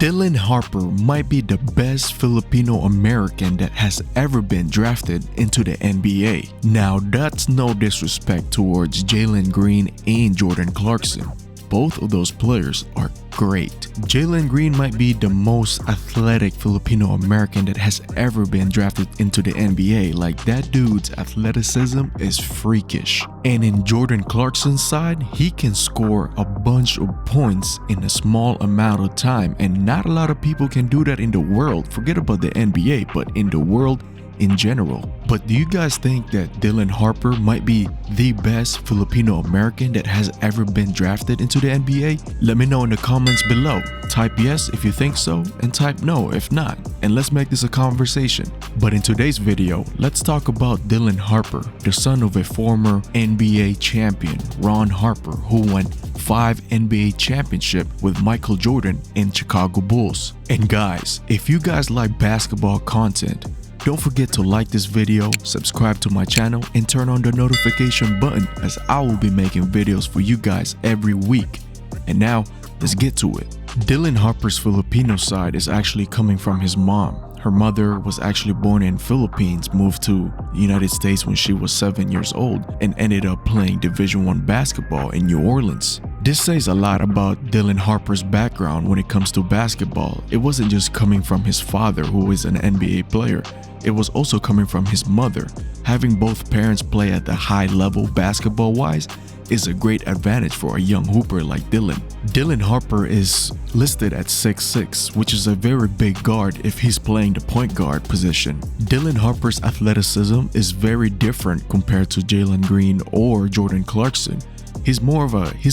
Dylan Harper might be the best Filipino American that has ever been drafted into the NBA. Now, that's no disrespect towards Jalen Green and Jordan Clarkson. Both of those players are great. Jalen Green might be the most athletic Filipino American that has ever been drafted into the NBA. Like, that dude's athleticism is freakish. And in Jordan Clarkson's side, he can score a bunch of points in a small amount of time, and not a lot of people can do that in the world. Forget about the NBA, but in the world in general. But do you guys think that Dylan Harper might be the best Filipino American that has ever been drafted into the NBA? Let me know in the comments below. Type yes if you think so, and type no if not, and let's make this a conversation. But in today's video, let's talk about Dylan Harper, the son of a former NBA champion, Ron Harper, who won 5 NBA championships with Michael Jordan and Chicago Bulls. And guys, if you guys like basketball content, don't forget to like this video, subscribe to my channel, and turn on the notification button, as I will be making videos for you guys every week. And now, let's get to it. Dylan Harper's Filipino side is actually coming from his mom. Her mother was actually born in Philippines, moved to the United States when she was 7 years old, and ended up playing Division I basketball in New Orleans. This says a lot about Dylan Harper's background when it comes to basketball. It wasn't just coming from his father, who is an NBA player. It was also coming from his mother. Having both parents play at the high level basketball-wise is a great advantage for a young hooper like Dylan. Dylan Harper is listed at 6'6", which is a very big guard if he's playing the point guard position. Dylan Harper's athleticism is very different compared to Jalen Green or Jordan Clarkson. He's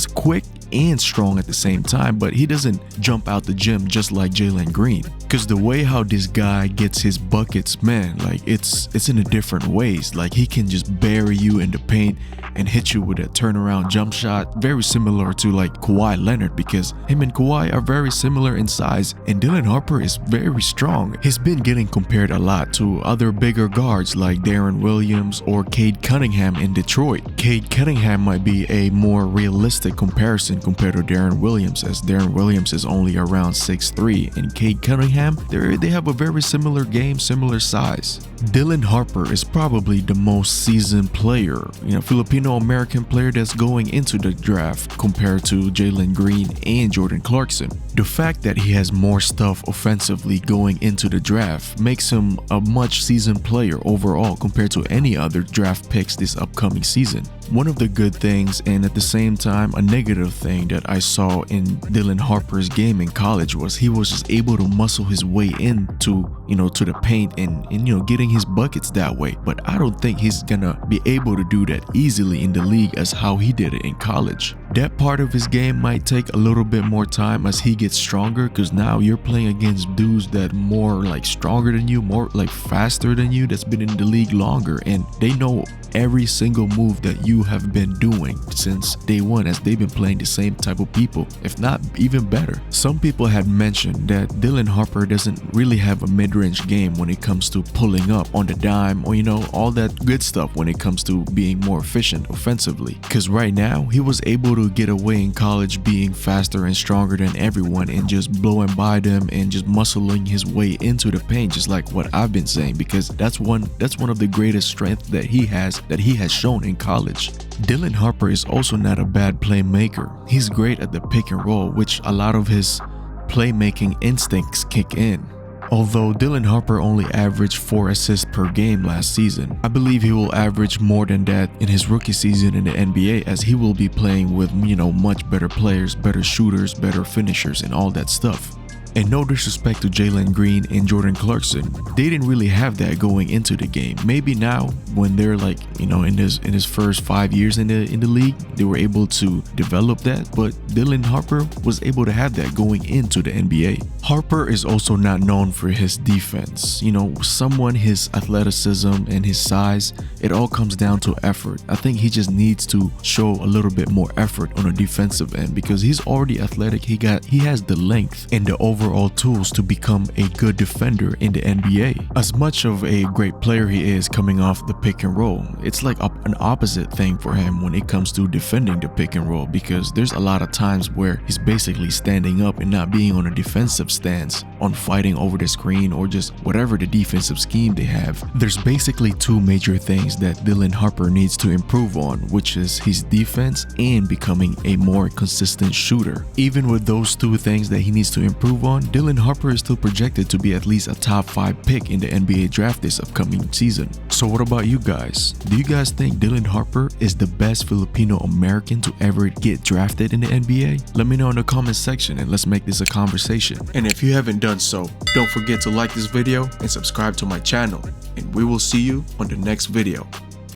quick and strong at the same time, but he doesn't jump out the gym just like Jalen Green. Because the way how this guy gets his buckets, man, like it's in a different ways. Like, he can just bury you in the paint and hit you with a turnaround jump shot, very similar to like Kawhi Leonard, because him and Kawhi are very similar in size, and Dylan Harper is very strong. He's been getting compared a lot to other bigger guards like Darren Williams or Cade Cunningham in Detroit. Cade Cunningham might be a more realistic comparison compared to Darren Williams, as Darren Williams is only around 6'3", and Cade Cunningham, they have a very similar game, similar size. Dylan Harper is probably the most seasoned player, Filipino American player that's going into the draft compared to Jalen Green and Jordan Clarkson. The fact that he has more stuff offensively going into the draft makes him a much seasoned player overall compared to any other draft picks this upcoming season. One of the good things, and at the same time a negative thing, that I saw in Dylan Harper's game in college was he was just able to muscle his way into to the paint and getting his buckets that way. But I don't think he's gonna be able to do that easily in the league as how he did it in college. That part of his game might take a little bit more time as he gets stronger, because now you're playing against dudes that more like stronger than you, more like faster than you, that's been in the league longer, and they know every single move that you have been doing since day one, as they've been playing the same type of people, if not even better. Some people had mentioned that Dylan Harper doesn't really have a mid-range game when it comes to pulling up on the dime, or all that good stuff when it comes to being more efficient offensively, because right now he was able to get away in college being faster and stronger than everyone and just blowing by them and just muscling his way into the paint, just like what I've been saying, because that's one of the greatest strengths that he has shown in college. Dylan Harper is also not a bad playmaker. He's great at the pick and roll, which a lot of his playmaking instincts kick in. Although Dylan Harper only averaged 4 assists per game last season, I believe he will average more than that in his rookie season in the NBA, as he will be playing with, much better players, better shooters, better finishers, and all that stuff. And no disrespect to Jalen Green and Jordan Clarkson, they didn't really have that going into the game. Maybe now, when they're like, in his first 5 years in the league, they were able to develop that. But Dylan Harper was able to have that going into the NBA. Harper is also not known for his defense. Someone his athleticism and his size, it all comes down to effort. I think he just needs to show a little bit more effort on a defensive end, because he's already athletic. He has the length and the overall tools to become a good defender in the NBA. As much of a great player he is coming off the pick and roll, it's like an opposite thing for him when it comes to defending the pick and roll, because there's a lot of times where he's basically standing up and not being on a defensive stance, on fighting over the screen, or just whatever the defensive scheme they have. There's basically two major things that Dylan Harper needs to improve on, which is his defense and becoming a more consistent shooter. Even with those two things that he needs to improve on, Dylan Harper is still projected to be at least a top 5 pick in the NBA draft this upcoming season. So what about you guys? Do you guys think Dylan Harper is the best Filipino American to ever get drafted in the NBA? Let me know in the comment section and let's make this a conversation. And if you haven't done so, don't forget to like this video and subscribe to my channel, and we will see you on the next video.